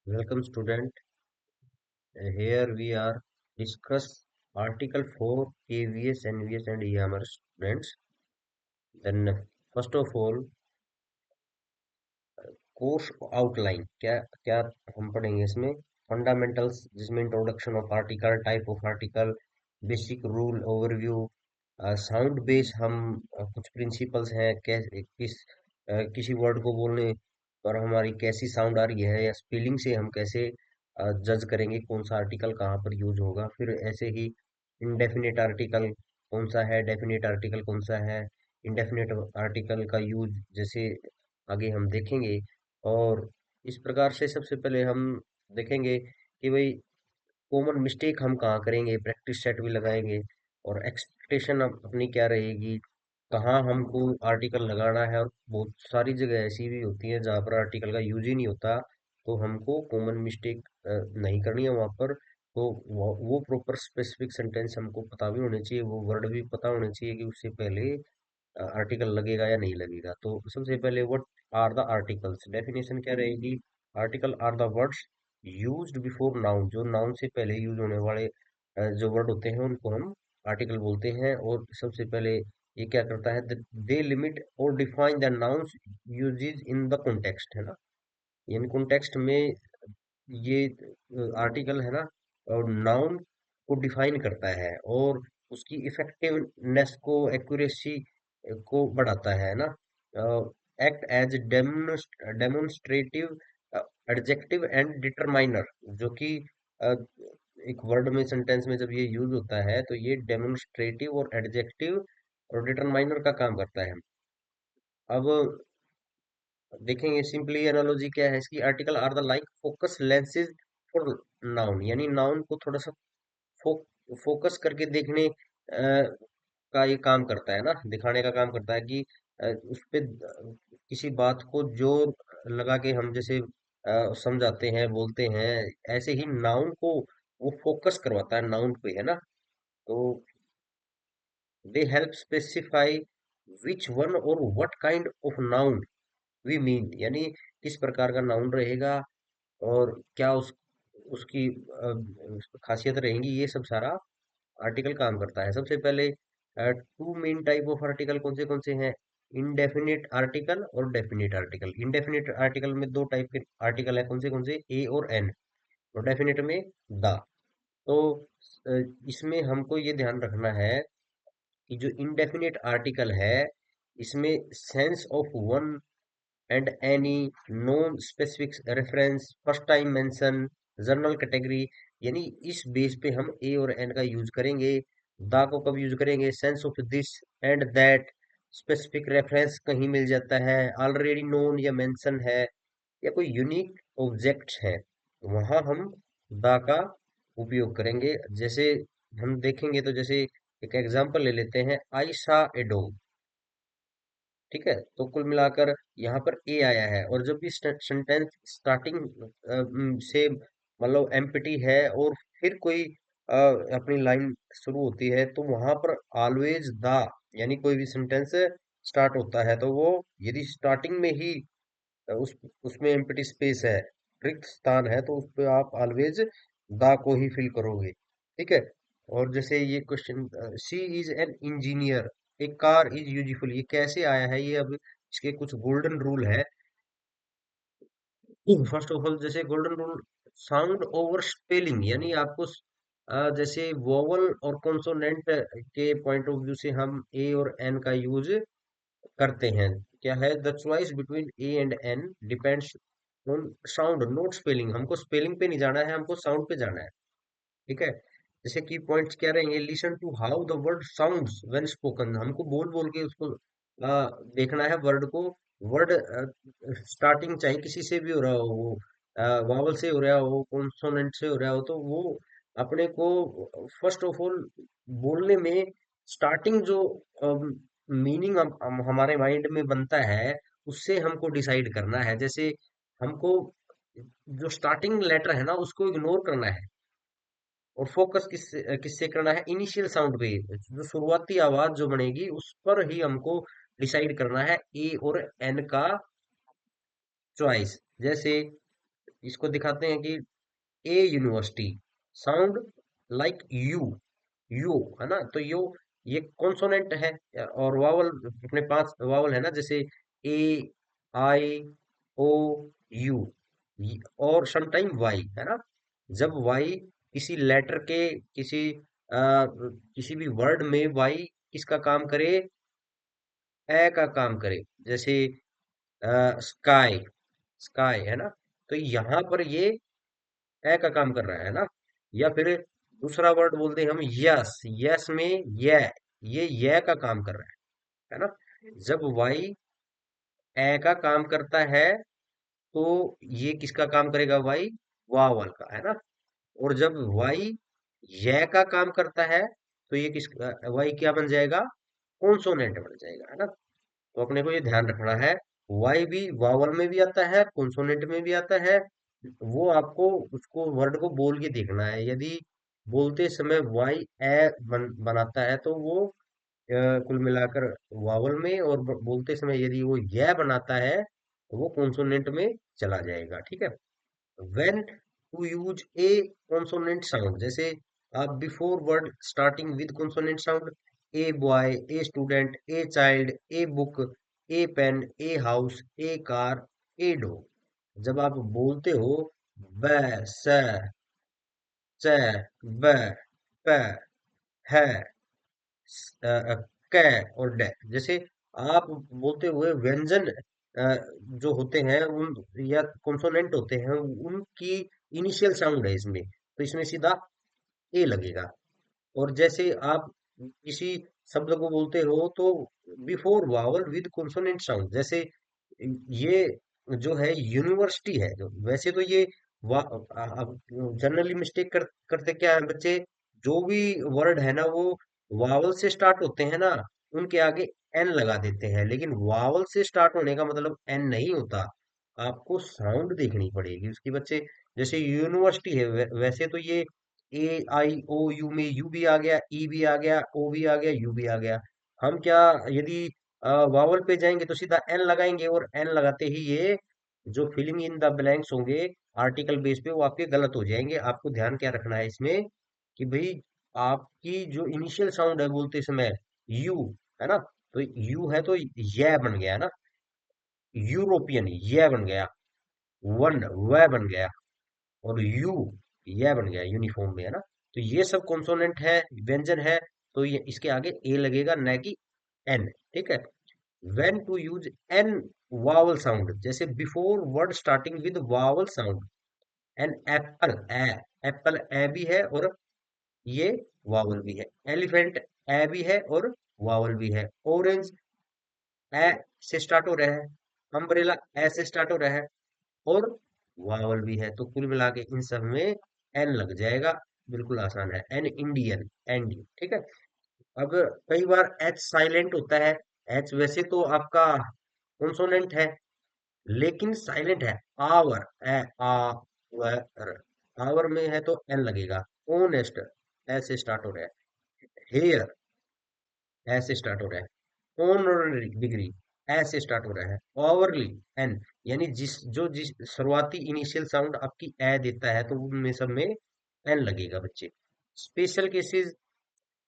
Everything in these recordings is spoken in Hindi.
Welcome student. Here we are discuss Article 4 KVS, NVS and EMR students. Then first of all course outline क्या क्या हम पढ़ेंगे इसमें फंडामेंटल्स जिसमें introduction of article, type of article, basic rule overview, sound base हम कुछ प्रिंसिपल्स हैं कैसे किसी वर्ड को बोलने पर हमारी कैसी साउंड आ रही है या स्पेलिंग से हम कैसे जज करेंगे कौन सा आर्टिकल कहाँ पर यूज होगा। फिर ऐसे ही इनडेफिनेट आर्टिकल कौन सा है, डेफिनेट आर्टिकल कौन सा है, इनडेफिनेट आर्टिकल का यूज जैसे आगे हम देखेंगे। और इस प्रकार से सबसे पहले हम देखेंगे कि भाई कॉमन मिस्टेक हम कहाँ करेंगे, प्रैक्टिस सेट भी लगाएंगे और एक्सपेक्टेशन अपनी क्या रहेगी, कहाँ हमको आर्टिकल लगाना है। और बहुत सारी जगह ऐसी भी होती है जहाँ पर आर्टिकल का यूज ही नहीं होता, तो हमको कॉमन मिस्टेक नहीं करनी है वहाँ पर। तो वो प्रॉपर स्पेसिफिक सेंटेंस हमको पता भी होने चाहिए, वो वर्ड भी पता होने चाहिए कि उससे पहले आर्टिकल लगेगा या नहीं लगेगा। तो सबसे पहले what are the articles, definition क्या रहेगी। Article are the words used before noun, जो नाउन से पहले यूज होने वाले जो वर्ड होते हैं उनको हम आर्टिकल बोलते हैं। और सबसे पहले ये क्या करता है, दे लिमिट और define the nouns usages in the context, है ना। इन कॉन्टेक्स्ट में ये आर्टिकल है ना, और नाउन को डिफाइन करता है और उसकी इफेक्टिवनेस को, एक्यूरेसी को बढ़ाता है ना। Act as demonstrative adjective and determiner, जो कि अ, एक वर्ड में सेंटेंस में जब ये यूज होता है तो ये डेमोन्स्ट्रेटिव और एडजेक्टिव और डिटरमाइनर का काम करता है। अब देखेंगे सिंपली एनालॉजी क्या है इसकी। Article are the like focus lenses for noun, यानी नाउन को थोड़ा सा फो, फोकस करके देखने का ये काम करता है ना, दिखाने का काम करता है कि उस पे किसी बात को जोर लगा के हम जैसे समझाते हैं, बोलते हैं, ऐसे ही नाउन को वो फोकस करवाता है नाउन पे, है ना। तो they help specify which one or what kind of noun we mean, यानी किस प्रकार का नाउन रहेगा और क्या उसकी खासियत रहेंगी, ये सब सारा आर्टिकल काम करता है। सबसे पहले two main type of article कौन से हैं, इनडेफिनिट आर्टिकल और डेफिनिट आर्टिकल। इनडेफिनिट आर्टिकल में दो टाइप के आर्टिकल है, कौन से, ए और एन, और डेफिनेट में द। तो अ, इसमें हमको ये ध्यान रखना है कि जो इनडेफिनिट आर्टिकल है इसमें sense of one and any, non specific reference, first time mention, general category, यानी इस बेस पे हम ए और एन का यूज करेंगे। द को कब यूज करेंगे, sense of this and that, specific reference कहीं मिल जाता है, ऑलरेडी नोन या मेंशन है, या कोई यूनिक ऑब्जेक्ट है, वहां हम द का उपयोग करेंगे। जैसे हम देखेंगे तो जैसे एक एग्जांपल ले लेते हैं, आई सा ए डॉग। ठीक है, तो कुल मिलाकर यहाँ पर ए आया है, और जब भी सेंटेंस स्टार्टिंग से मतलब एम्प्टी है और फिर कोई अपनी लाइन शुरू होती है तो वहां पर ऑलवेज द, यानी कोई भी सेंटेंस स्टार्ट होता है तो वो यदि स्टार्टिंग में ही उसमें एम्प्टी स्पेस है, रिक्त स्थान है, तो उस पे आप ऑलवेज द को ही फिल करोगे। ठीक है। और जैसे ये question, she is an engineer, a car is useful, ये कैसे आया है, ये अब इसके कुछ गोल्डन रूल है। फर्स्ट ऑफ ऑल जैसे golden rule, sound over spelling, यानी आपको जैसे वोवल और कॉन्सोनेंट के पॉइंट ऑफ व्यू से हम ए और एन का यूज करते हैं। क्या है, the choice between a and an depends on sound not spelling, हमको स्पेलिंग पे नहीं जाना है, हमको साउंड पे जाना है। ठीक है। जैसे की पॉइंट्स क्या रहेंगे, listen to how the word sounds when spoken, हमको बोल बोल के उसको देखना है वर्ड को। वर्ड स्टार्टिंग चाहे किसी से भी हो रहा हो, वो वावल से हो रहा हो, कॉन्सोनेंट से हो रहा हो, तो वो अपने को फर्स्ट ऑफ ऑल बोलने में स्टार्टिंग जो मीनिंग हमारे माइंड में बनता है उससे हमको डिसाइड करना है। जैसे हमको जो स्टार्टिंग लेटर है ना उसको इग्नोर करना है और फोकस किससे करना है, इनिशियल साउंड पे, जो शुरुआती आवाज जो बनेगी उस पर ही हमको डिसाइड करना है ए और एन का चॉइस। जैसे इसको दिखाते हैं कि a university sound like you, you है ना, तो यो ये कॉन्सोनेंट है। और वावल, अपने पांच वावल है ना, जैसे ए, आई, ओ, यू, और समटाइम वाई, है ना। जब वाई किसी लेटर के, किसी किसी भी वर्ड में वाई किसका काम करे, ए का काम करे, जैसे स्काई, स्काई है ना, तो यहाँ पर ये ए का काम कर रहा है ना। या फिर दूसरा वर्ड बोलते हैं हम यस, यस में ये का काम कर रहा है ना। जब वाई ए का काम करता है तो ये किसका काम करेगा, वाई वावल का, है ना। और जब वाई ये का काम करता है तो ये किस, वाई क्या बन जाएगा, कॉन्सोनेंट बन जाएगा, है ना। तो अपने को ये ध्यान रखना है, वाई भी वावल में भी आता है, कॉन्सोनेंट में भी आता है। वो आपको उसको वर्ड को बोल के देखना है। यदि बोलते समय वाई ए बनाता है तो वो कुल मिलाकर वावल में, और बोलते समय यदि वो यह बनाता है तो वो कॉन्सोनेंट में चला जाएगा, ठीक है। when to use a consonant sound, जैसे आप before word starting with consonant sound, a boy, a student, a child, a book, a pen, a house, a car, a dog, जब आप बोलते हो ब, स, च, ब, प, है, स- अ, अ, क और ड, जैसे आप बोलते हुए व्यंजन जो होते हैं उन, या कॉन्सोनेंट होते हैं, उनकी इनिशियल साउंड है इसमें, तो इसमें सीधा ए लगेगा। और जैसे आप किसी शब्द को बोलते हो तो before vowel with consonant sound, जैसे ये जो है यूनिवर्सिटी है, जो वैसे तो ये जनरली मिस्टेक करते क्या है बच्चे, जो भी वर्ड है ना वो वावल से स्टार्ट होते हैं ना, उनके आगे एन लगा देते हैं, लेकिन वावल से स्टार्ट होने का मतलब एन नहीं होता। आपको साउंड देखनी पड़ेगी उसकी बच्चे। जैसे यूनिवर्सिटी है, वैसे तो ये ए आई ओ यू में यू भी आ गया, ई भी आ गया, ओ भी आ गया, यू भी आ गया। हम क्या, यदि वावल पे जाएंगे तो सीधा एन लगाएंगे, और एन लगाते ही ये जो फिलिंग इन द ब्लैंक्स होंगे आर्टिकल बेस पे वो आपके गलत हो जाएंगे। आपको ध्यान क्या रखना है इसमें कि भाई आपकी जो इनिशियल साउंड है बोलते समय यू, है ना, तो यू है तो यह बन गया ना, यूरोपियन यह बन गया, वन वह बन गया, और यू यह बन गया यूनिफॉर्म में, है ना। तो ये सब कॉन्सोनेंट है, व्यंजन है, तो ये इसके आगे ए लगेगा न कि एन, ठीक है। When to use an vowel sound, जैसे before word starting with vowel sound, an apple a, apple a भी है और ये वावल भी है। एलिफेंट ए भी है और वावल भी है। ऑरेंज ए से स्टार्ट हो रहा है, अम्ब्रेला ए से स्टार्ट हो रहा है, और वावल भी है, तो कुल मिला के इन सब में एन लग जाएगा। बिल्कुल आसान है, एन इंडियन, एंडी, ठीक है। अब कई बार एच साइलेंट होता है। एच वैसे तो आपका कॉन्सोनेंट है लेकिन साइलेंट है। Our, A uh were, our में है तो एन लगेगा। ओनेस्ट ऐसे स्टार्ट हो रहा है। हेयर ऐसे स्टार्ट हो रहा है। ऑनररी डिग्री ऐसे स्टार्ट हो रहा है। ओवरली एन, यानी जिस शुरुआती इनिशियल साउंड आपकी ए देता है तो उनमें सब में एन लगेगा बच्चे। स्पेशल केसेस,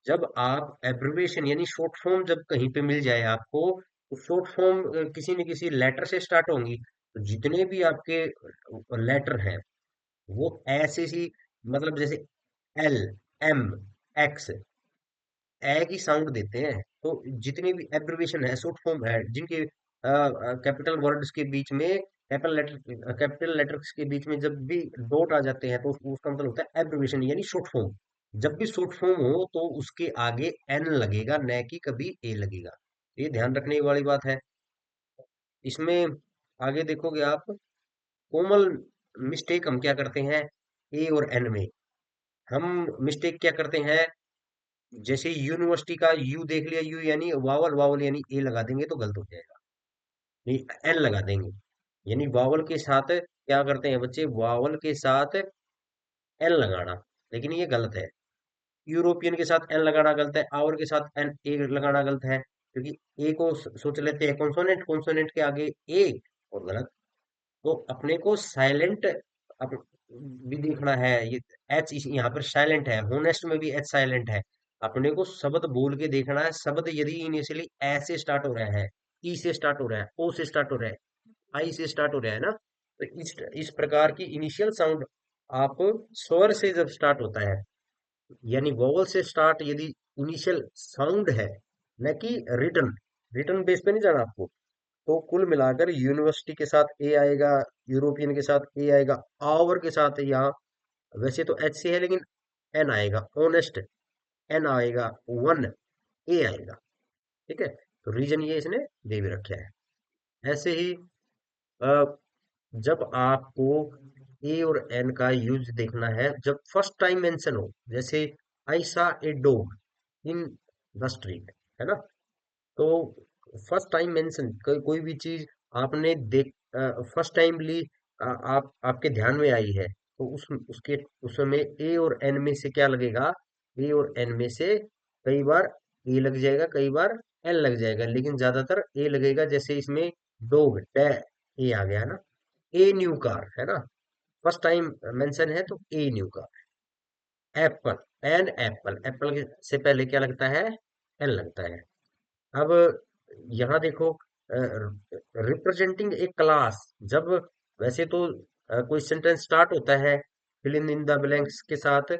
जब आप एब्रिविएशन यानी शॉर्ट फॉर्म जब कहीं पे मिल जाए आपको, तो शॉर्ट फॉर्म किसी न किसी लेटर से स्टार्ट होंगी, तो जितने भी आपके लेटर हैं वो ऐसे ही, मतलब जैसे एल, एम, एक्स, ए की साउंड देते हैं। तो जितने भी एब्रिविएशन है, शॉर्ट फॉर्म है, जिनके कैपिटल वर्ड्स के बीच में, कैपिटल लेटर्स के बीच में जब भी डॉट आ जाते हैं तो उसका मतलब होता है एब्रिविएशन यानी शॉर्ट फॉर्म। जब भी शॉर्ट फॉर्म हो तो उसके आगे एन लगेगा, न कि कभी ए लगेगा। ये ध्यान रखने वाली बात है। इसमें आगे देखोगे आप, कोमल मिस्टेक हम क्या करते हैं ए और एन में, हम मिस्टेक क्या करते हैं, जैसे यूनिवर्सिटी का यू देख लिया, यू यानी वावल, वावल यानी ए लगा देंगे तो गलत हो जाएगा, नहीं एन लगा देंगे। यानी वावल के साथ क्या करते हैं बच्चे, वावल के साथ एन लगाना, लेकिन ये गलत है। यूरोपियन के साथ एन लगाना गलत है, आवर के साथ एन ए लगाना गलत है, क्योंकि ए को सोच लेते हैं कॉन्सोनेंट, कॉन्सोनेंट के आगे ए, और गलत। तो अपने को साइलेंट अब भी देखना है, ये एच यहाँ पर साइलेंट है, होनेस्ट में भी एच साइलेंट है। अपने को शब्द बोल के देखना है, शब्द यदि इनिशियली ए से स्टार्ट हो रहा है, ई से स्टार्ट हो रहा है, ओ से स्टार्ट हो रहा है, आई से स्टार्ट हो रहा है ना, तो इस प्रकार की इनिशियल साउंड आप स्वर से जब स्टार्ट होता है, यानी वोवल से स्टार्ट यदि इनिशियल साउंड है, न कि रिटर्न, रिटर्न बेस पे नहीं जाना आपको, तो कुल मिलाकर यूनिवर्सिटी के साथ ए आएगा, यूरोपियन के साथ ए आएगा, आवर के साथ यहाँ वैसे तो एच से है लेकिन एन आएगा, ऑनेस्ट एन आएगा, वन ए आएगा। ठीक है, तो रीजन ये इसने दे भी रखा है। ऐसे ही अ, जब आपको ए और एन का यूज देखना है, जब फर्स्ट टाइम मेंशन हो, जैसे आई सा a dog in the street, है ना, तो फर्स्ट टाइम मेंशन कोई भी चीज आपने देख फर्स्ट टाइम ली, आप आपके ध्यान में आई है, तो उसके उसमें ए और एन में से क्या लगेगा, ए और एन में से कई बार ए लग जाएगा, कई बार एन लग जाएगा, लेकिन ज्यादातर ए लगेगा। जैसे इसमें डॉग डे ए आ गया है ना, ए न्यू कार है ना, फर्स्ट टाइम मेंशन है तो a new car. Apple, an apple, apple से पहले क्या लगता है, एन लगता है। अब यहाँ देखो, रिप्रेजेंटिंग ए क्लास, जब वैसे तो कोई सेंटेंस स्टार्ट होता है फिल इन द ब्लैंक्स के साथ,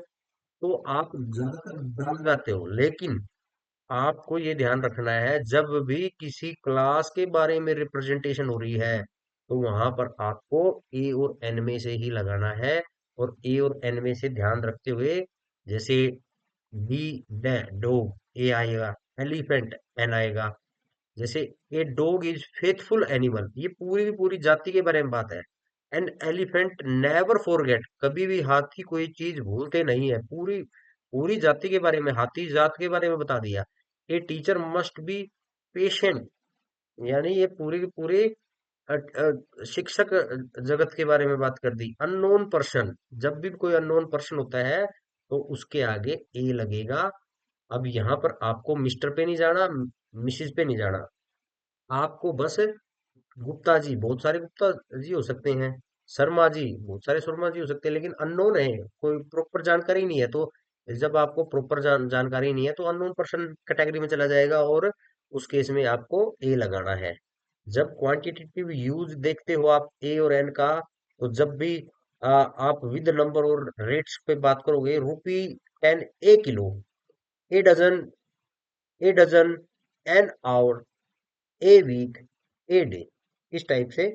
तो आप ज्यादातर डाल जाते हो, लेकिन आपको ये ध्यान रखना है जब भी किसी क्लास के बारे में रिप्रेजेंटेशन हो रही है, तो वहां पर आपको ए और एन में से ही लगाना है। और ए और एन में से ध्यान रखते हुए, जैसे बी डॉग ए आएगा, एलिफेंट एन आएगा। जैसे a dog is faithful animal, ये पूरी की पूरी जाति के बारे में बात है। एन एलिफेंट नेवर फॉरगेट, कभी भी हाथी कोई चीज भूलते नहीं है, पूरी पूरी जाति के बारे में, हाथी जात के बारे में बता दिया। A teacher must be patient, यानी ये पूरी की पूरी शिक्षक जगत के बारे में बात कर दी। अननोन पर्सन, जब भी कोई अननोन पर्सन होता है तो उसके आगे ए लगेगा। अब यहाँ पर आपको मिस्टर पे नहीं जाना, मिसिस पे नहीं जाना, आपको बस गुप्ता जी, बहुत सारे गुप्ता जी हो सकते हैं, शर्मा जी, बहुत सारे शर्मा जी हो सकते हैं, लेकिन अननोन है, कोई प्रॉपर जानकारी नहीं है, तो जब आपको प्रॉपर जानकारी नहीं है तो अननोन पर्सन कैटेगरी में चला जाएगा, और उस केस में आपको ए लगाना है। जब क्वांटिटेटिव यूज देखते हो आप ए और एन का, तो जब भी आप विद नंबर और रेट्स पे बात करोगे, rupee 10 a kilo, a dozen, a dozen, an hour, a week, a day, इस टाइप से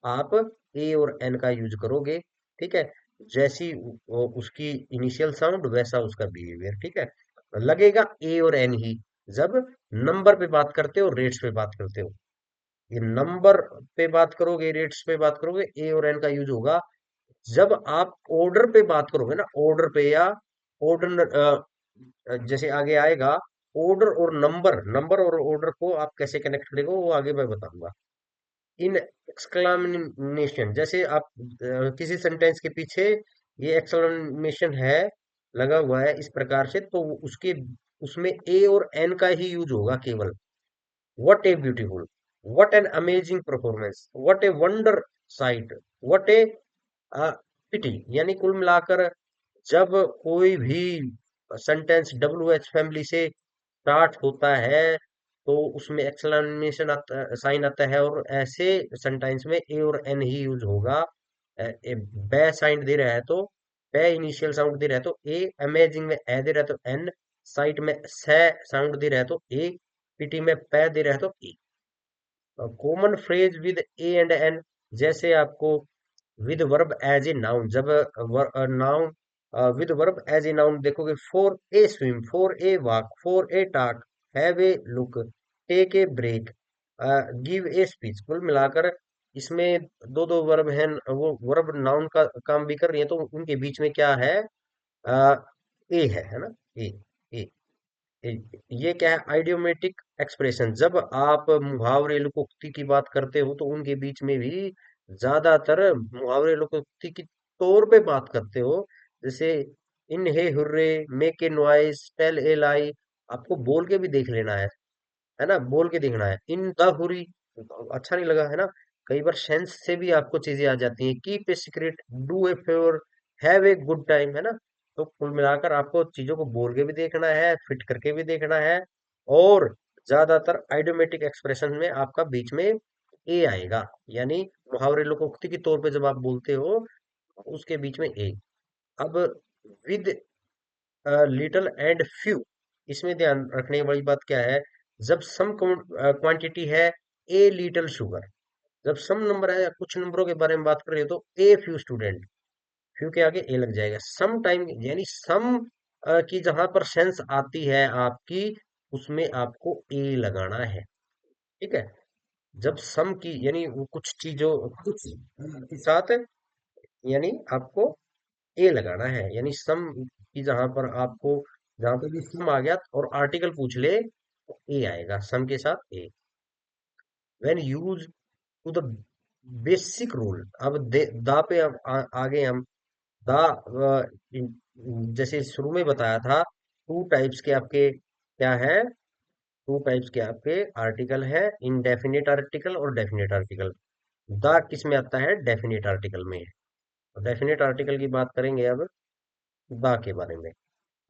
आप ए और एन का यूज करोगे। ठीक है, जैसी उसकी इनिशियल साउंड वैसा उसका बिहेवियर। ठीक है, लगेगा ए और एन ही जब नंबर पे बात करते हो, रेट्स पे बात करते हो। ये नंबर पे बात करोगे, रेट्स पे बात करोगे, ए और एन का यूज होगा। जब आप ऑर्डर पे बात करोगे ना, ऑर्डर पे या ऑर्डर, जैसे आगे आएगा, ऑर्डर और नंबर, नंबर और ऑर्डर को आप कैसे कनेक्ट करेंगे वो आगे मैं बताऊंगा। इन एक्सक्लामेशन, जैसे आप किसी सेंटेंस के पीछे ये एक्सक्लामेशन है लगा हुआ है इस प्रकार से, तो उसके उसमें ए और एन का ही यूज होगा केवल। What a beautiful, what an amazing performance, what a wonder sight, व्हाट ए पिटी, यानी कुल मिलाकर जब कोई भी सेंटेंस डब्ल्यू एच फैमिली से स्टार्ट होता है, तो उसमें एक्सक्लेमेशन आता, साइन आता है, और ऐसे सेंटेंस में ए और एन ही यूज होगा। बे साइन दे रहा है तो बे इनिशियल साउंड दे रहा है तो ए, अमेजिंग में ए दे रहा है तो एन, साइट में से साउंड दे रहा है तो ए, पीटी में पे दे रहा है तो a. Common phrase with a and an, जैसे आपको with verb as a noun, जब noun with verb as a noun देखोगे, for a swim, for a walk, for a talk, have a look, take a break, give a speech. कुल मिलाकर इसमें दो दो वर्ब हैं, वो वर्ब नाउन का काम भी कर रही है, तो उनके बीच में क्या है, आ, ए है ना, ए, ए, ये क्या है, आइडियोमेटिक एक्सप्रेशन, जब आप मुहावरे लोकोक्ति की बात करते हो तो उनके बीच में भी ज्यादातर मुहावरे लोकोक्ति की तौर पे बात करते हो। जैसे इन hey hurray, make a noise, tell a lie, आपको बोल के भी देख लेना है ना, बोल के देखना है। इन द हुरी, अच्छा नहीं लगा है ना, कई बार सेंस से भी आपको चीजें आ जाती हैं, keep a secret, do a favour, have a good time, है ना। तो कुल मिलाकर आपको चीजों को बोल के भी देखना है, फिट करके भी देखना है, और ज्यादातर आइडियोमेटिक एक्सप्रेशन में आपका बीच में ए आएगा, यानी मुहावरे लोकोक्ति के तौर पे जब आप बोलते हो उसके बीच में ए। अब विद लिटल एंड फ्यू, इसमें ध्यान रखने वाली बात क्या है, जब सम क्वांटिटी है, ए लिटल शुगर, जब सम नंबर है या कुछ नंबरों के बारे में बात कर रहे हो तो ए फ्यू स्टूडेंट, फ्यू के आगे ए लग जाएगा। सम टाइम यानी सम की जहां पर सेंस आती है आपकी, उसमें आपको ए लगाना है, ठीक है। जब सम की यानी वो कुछ चीजों कुछ के साथ, यानी आपको ए लगाना है, यानी सम की जहां पर आपको, जहां पे भी सम आ गया और आर्टिकल पूछ ले तो ए आएगा, सम के साथ a. When use to the basic rule, अब दा पे अब आगे हम दा, जैसे शुरू में बताया था, टू टाइप्स के आपके क्या है, टू टाइप्स के आपके आर्टिकल है, इनडेफिनिट आर्टिकल और डेफिनिट आर्टिकल। दा किस में आता है, डेफिनिट आर्टिकल में। डेफिनिट आर्टिकल की बात करेंगे अब दा के बारे में।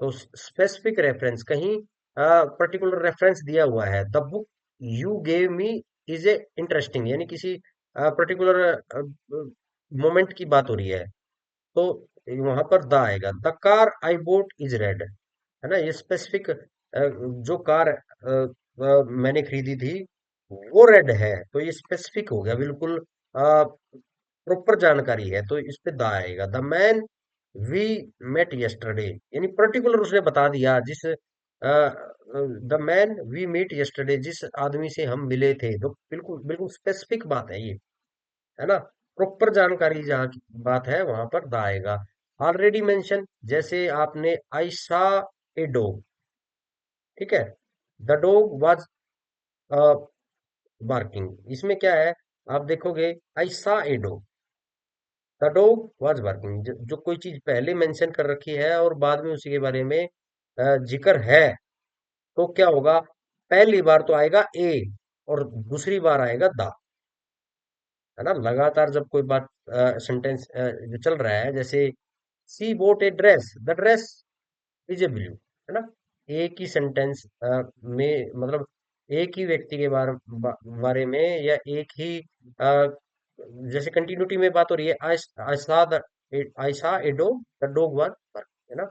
तो स्पेसिफिक रेफरेंस, कहीं पर्टिकुलर रेफरेंस दिया हुआ है, the book you gave me is a interesting, यानी किसी पर्टिकुलर मोमेंट की बात हो रही है, तो वहां पर द आएगा। The car I boat is red, है ना, ये स्पेसिफिक, जो कार मैंने खरीदी थी वो रेड है, तो ये स्पेसिफिक हो गया, बिल्कुल प्रॉपर जानकारी है, तो इस पे द आएगा। The man we met yesterday, यानी पर्टिकुलर उसने बता दिया, जिस the man we meet yesterday, जिस आदमी से हम मिले थे, तो बिल्कुल बिल्कुल स्पेसिफिक बात है ये, है ना। प्रॉपर जानकारी जहाँ की बात है वहां पर द आएगा। ऑलरेडी मेंशन, जैसे आपने आई सा ए डॉग, ठीक है, द डॉग वाज बार्किंग, इसमें क्या है, आप देखोगे आई सा a dog, the dog was barking, जो कोई चीज पहले मेंशन कर रखी है और बाद में उसी के बारे में जिक्र है, तो क्या होगा, पहली बार तो आएगा ए और दूसरी बार आएगा द, है ना। लगातार जब कोई बात सेंटेंस जो चल रहा है, जैसे she bought a dress, the dress is a blue, है ना। एक ही सेंटेंस में मतलब एक ही व्यक्ति के बारे में, या एक ही जैसे कंटिन्यूटी में बात हो रही है, आई सा a dog, the dog was, है ना।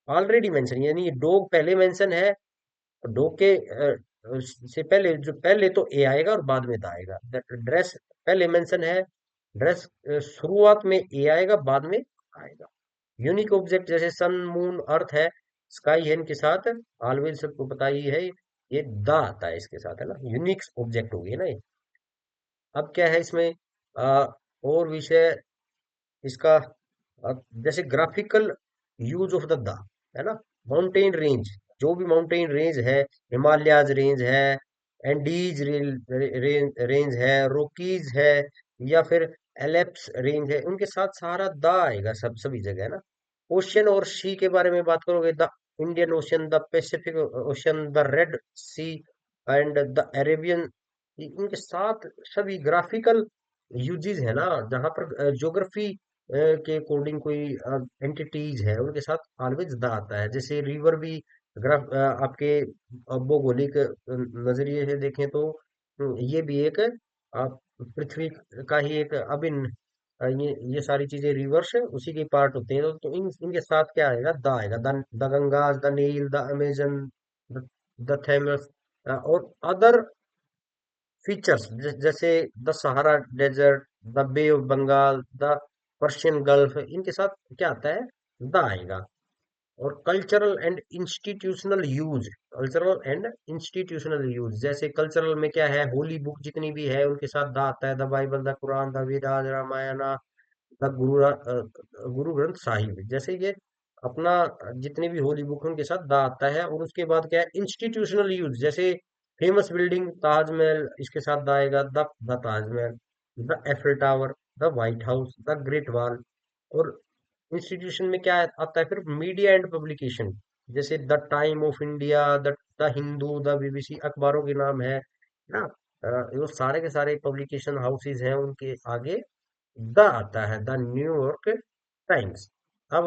ऑलरेडी मेंशन, यानी डॉग पहले मेंशन है, डॉग के से पहले, जो पहले तो ए आएगा और बाद में द आएगा। ड्रेस पहले मेंशन है, ड्रेस शुरुआत में ए आएगा, बाद में आएगा। यूनिक ऑब्जेक्ट, जैसे सन मून अर्थ है, स्काई है, इनके साथ ऑलवेज सबको पता ही है, ये द आता है इसके साथ, है ना, यूनिक ऑब्जेक्ट हो गई ना ये। अब क्या है इसमें, आ, और विषय इसका, जैसे ग्राफिकल यूज ऑफ द है ना, माउंटेन रेंज, जो भी माउंटेन रेंज है, हिमालयाज रेंज है, एंडीज रेंज है, रोकीज है, या फिर एलेप्स रेंज है, उनके साथ सारा द आएगा, सब सभी जगह, है ना। ओशियन और सी के बारे में बात करोगे, the Indian Ocean, the Pacific Ocean, the Red Sea and the Arabian, इनके साथ सभी ग्राफिकल यूजेस है ना, जहां पर ज्योग्राफी के अकॉर्डिंग कोई एंटिटीज है, उनके साथ ऑलवेज द आता है। जैसे रिवर भी, ग्राफ आपके भौगोलिक नजरिए से देखें तो ये भी एक पृथ्वी का ही एक अभिन्न, ये सारी चीजें रिवर्स उसी के पार्ट होते हैं, तो इनके साथ क्या आएगा, द आएगा। The Ganges, the Nile, the Amazon, the Thames, और अदर फीचर्स, जैसे the Sahara desert, the Bay of Bengal, the Persian Gulf, इनके साथ क्या आता है, द आएगा। और cultural and institutional use, cultural and institutional use, जैसे कल्चरल में क्या है, होली बुक जितनी भी है उनके साथ द आता है, the Bible, the Quran, the Vedas, Ramayana, the Guru Granth Sahib, जैसे ये अपना जितने भी होली बुक उनके साथ द आता है। और उसके बाद क्या है, इंस्टीट्यूशनल यूज, जैसे फेमस बिल्डिंग ताजमहल, इसके साथ द आएगा, the Taj Mahal, the Eiffel tower, the white house, the great wall. और इंस्टीट्यूशन में क्या आता है फिर, मीडिया एंड पब्लिकेशन, जैसे the time of India, the Hindu, the BBC, अखबारों के नाम है ना। वो सारे के सारे पब्लिकेशन हाउसेज हैं उनके आगे द आता है, द न्यूयॉर्क टाइम्स। अब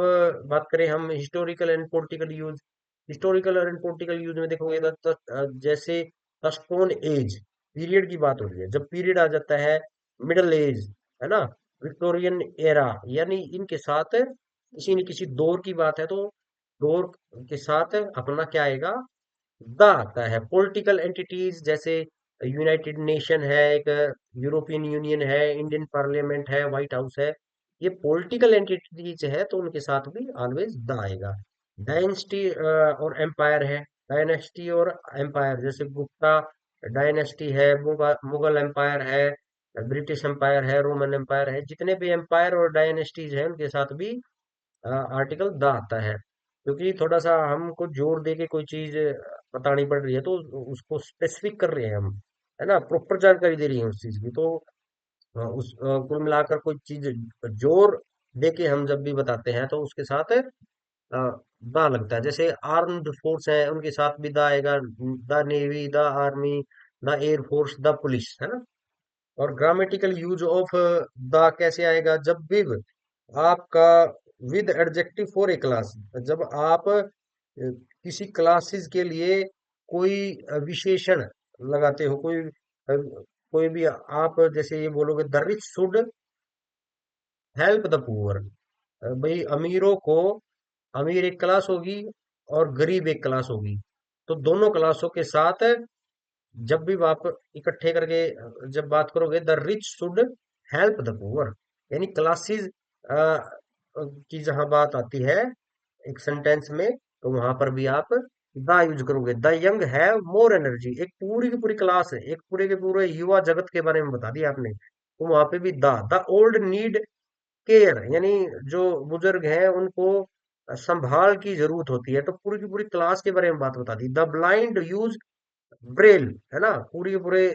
बात करें हम historical and political use. Historical and political use में देखोगे जैसे स्टोन एज पीरियड की बात हो रही है, जब पीरियड आ जाता है, मिडल एज, है ना, विक्टोरियन एरा, यानी इनके साथ किसी न किसी दौर की बात है, तो दौर के साथ अपना क्या आएगा, द आता है। पॉलिटिकल एंटिटीज जैसे यूनाइटेड नेशन है, एक यूरोपियन यूनियन है, इंडियन पार्लियामेंट है, व्हाइट हाउस है, ये पॉलिटिकल एंटिटीज है, तो उनके साथ भी ऑलवेज द आएगा। डायनेस्टी और एम्पायर है, डायनेस्टी और एम्पायर जैसे गुप्ता डायनेस्टी है, मुगल एम्पायर है, ब्रिटिश एम्पायर है, रोमन एम्पायर है, जितने भी एम्पायर और डायनेस्टीज हैं उनके साथ भी आर्टिकल द आता है। क्योंकि थोड़ा सा हमको जोर दे के कोई चीज बतानी पड़ रही है, तो उसको स्पेसिफिक कर रहे हैं हम, है ना, प्रॉपर जानकारी दे रही है उस चीज की, तो कुल मिलाकर कोई चीज जोर दे के हम जब भी बताते हैं तो उसके साथ दा लगता है। जैसे आर्म्ड फोर्स है, उनके साथ भी दा आएगा, the navy, the army, the air force, the police, है ना। और ग्रामेटिकल यूज ऑफ द कैसे आएगा, जब भी आपका with adjective for a class, जब आप किसी क्लासेस के लिए कोई विशेषण लगाते हो, कोई भी आप जैसे ये बोलोगे, the rich should help the poor. भाई अमीरों को, अमीर एक क्लास होगी और गरीब एक क्लास होगी, तो दोनों क्लासों के साथ जब भी आप इकट्ठे करके जब बात करोगे, the rich should help the poor, यानी क्लासेस की जहां बात आती है एक सेंटेंस में, तो वहां पर भी आप द यूज करोगे। The young have more energy, एक पूरी की पूरी क्लास है, एक पूरे के पूरे युवा जगत के बारे में बता दिया आपने, तो वहां पे भी द ओल्ड नीड केयर, यानी जो बुजुर्ग हैं उनको संभाल की जरूरत होती है, तो पूरी की पूरी क्लास के बारे में बात बता दी। द ब्लाइंड यूज ब्रेल, है ना, पूरी के पूरे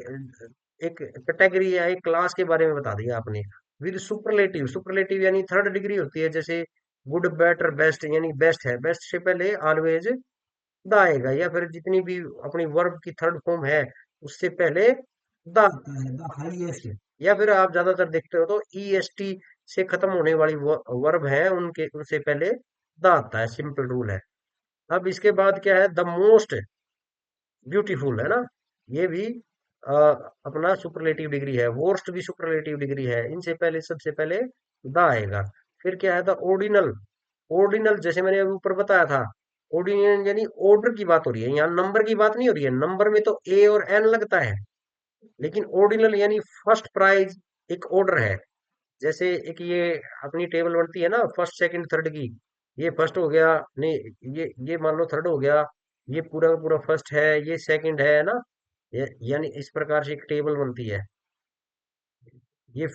एक कैटेगरी या एक क्लास के बारे में बता दिया आपने। विद सुपरलेटिव, सुपरलेटिव यानी थर्ड डिग्री होती है, जैसे गुड, बेटर, बेस्ट, यानी बेस्ट है, बेस्ट से पहले ऑलवेज द आएगा, या फिर जितनी भी अपनी वर्ब की थर्ड फॉर्म है उससे पहले द आता है, द हाईएस्ट। या फिर आप ज्यादातर देखते हो तो ईएसटी से खत्म होने वाली वर्ब है, उनके उनसे पहले द आता है, सिंपल रूल है। अब इसके बाद क्या है, द मोस्ट ब्यूटीफुल, है ना, ये भी अपना सुपरलेटिव डिग्री है। वर्स्ट भी सुपरलेटिव डिग्री है, इनसे पहले सबसे पहले द आएगा। फिर क्या है, द ऑर्डिनल। ऑर्डिनल जैसे मैंने अभी ऊपर बताया था, ऑर्डिनल यानी ऑर्डर की बात हो रही है, यहाँ नंबर की बात नहीं हो रही है, नंबर में तो ए और एन लगता है, लेकिन ऑर्डिनल यानी फर्स्ट प्राइज एक ऑर्डर है। जैसे एक ये अपनी टेबल बनती है ना, फर्स्ट सेकंड थर्ड की, ये फर्स्ट हो गया, नहीं ये मान लो थर्ड हो गया, ये पूरा का पूरा फर्स्ट है, ये सेकंड है ना, यानी इस प्रकार से एक टेबल बनती है। ये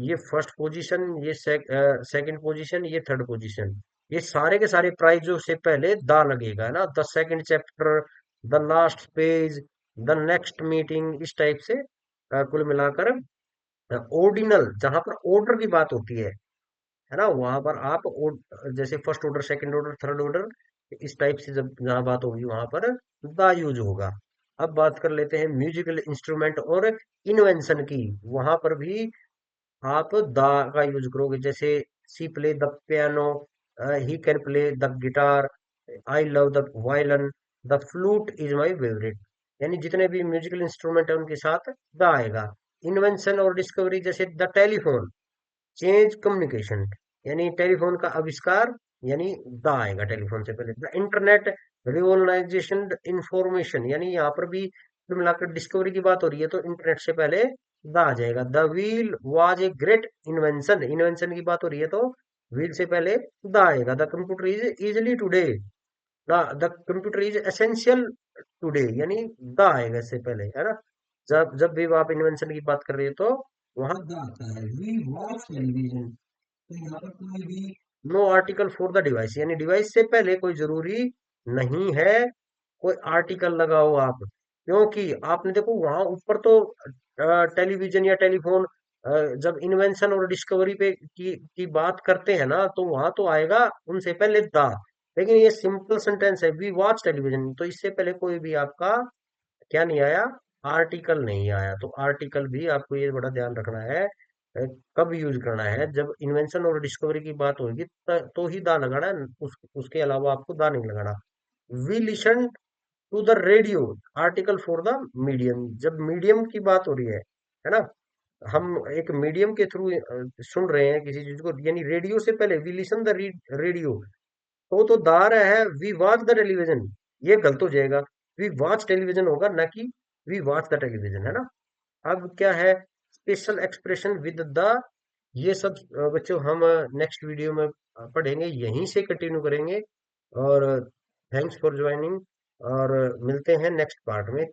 ये फर्स्ट पोजीशन, ये सेकंड पोजीशन, ये थर्ड पोजीशन, ये सारे के सारे प्राइजों से पहले द लगेगा, है ना, the second chapter, the last page, the next meeting, इस टाइप से कुल मिलाकर ऑर्डिनल जहां पर ऑर्डर की बात होती है ना, वहां पर आप जैसे first order, second order, third order, इस टाइप से जब जहां बात होगी वहां पर द यूज होगा। अब बात कर लेते हैं म्यूजिकल इंस्ट्रूमेंट और इन्वेंशन की, वहां पर भी आप द का यूज करोगे। जैसे she play the piano, he can play the guitar, I love the violin, the flute is my favourite, यानी जितने भी म्यूजिकल इंस्ट्रूमेंट है उनके साथ द आएगा। इन्वेंशन और डिस्कवरी जैसे द टेलीफोन चेंज कम्युनिकेशन, यानी टेलीफोन का आविष्कार, यानी द आएगा टेलीफोन से पहले। द इंटरनेट रिवॉल्यूनाइजेशन इंफॉर्मेशन, यानी यहाँ पर भी कुल मिलाकर डिस्कवरी की बात हो रही है, तो इंटरनेट से पहले द आ जाएगा। The wheel was a great invention, invention की बात हो रही है तो व्हील से पहले द आएगा। The computer is easily today, the computer is essential today, यानी द आएगा इससे पहले, है ना। जब जब भी आप इन्वेंशन की बात कर रहे हो तो वहां द आता है। वी वॉच टेलीविजन, तो यहाँ पर कोई भी no article for the device, यानी डिवाइस से पहले कोई जरूरी नहीं है कोई आर्टिकल लगाओ आप, क्योंकि आपने देखो वहां ऊपर तो टेलीविजन या टेलीफोन, जब इन्वेंशन और डिस्कवरी पे की बात करते हैं ना, तो वहां तो आएगा उनसे पहले द। लेकिन ये सिंपल सेंटेंस है, वी वॉच टेलीविजन, तो इससे पहले कोई भी आपका क्या नहीं आया, आर्टिकल नहीं आया, तो आर्टिकल भी आपको ये बड़ा ध्यान रखना है। कब यूज करना है, जब इन्वेंशन और डिस्कवरी की बात होगी तो ही दा लगाना है, उसके अलावा आपको दा नहीं लगाना। We listen to the radio, article for the medium, जब मीडियम की बात हो रही है ना, हम एक मीडियम के थ्रू सुन रहे हैं किसी चीज को, यानी रेडियो से पहले वी लिसन द रेडियो, तो दार है वी वॉच द टेलीविजन, ये गलत हो जाएगा। वी वॉच टेलीविजन होगा, ना कि वी वॉच द टेलीविजन, है ना। अब क्या है, स्पेशल एक्सप्रेशन विद द, ये सब बच्चों हम नेक्स्ट वीडियो में पढ़ेंगे, यहीं से कंटिन्यू करेंगे। और थैंक्स फॉर ज्वाइनिंग, और मिलते हैं नेक्स्ट पार्ट में।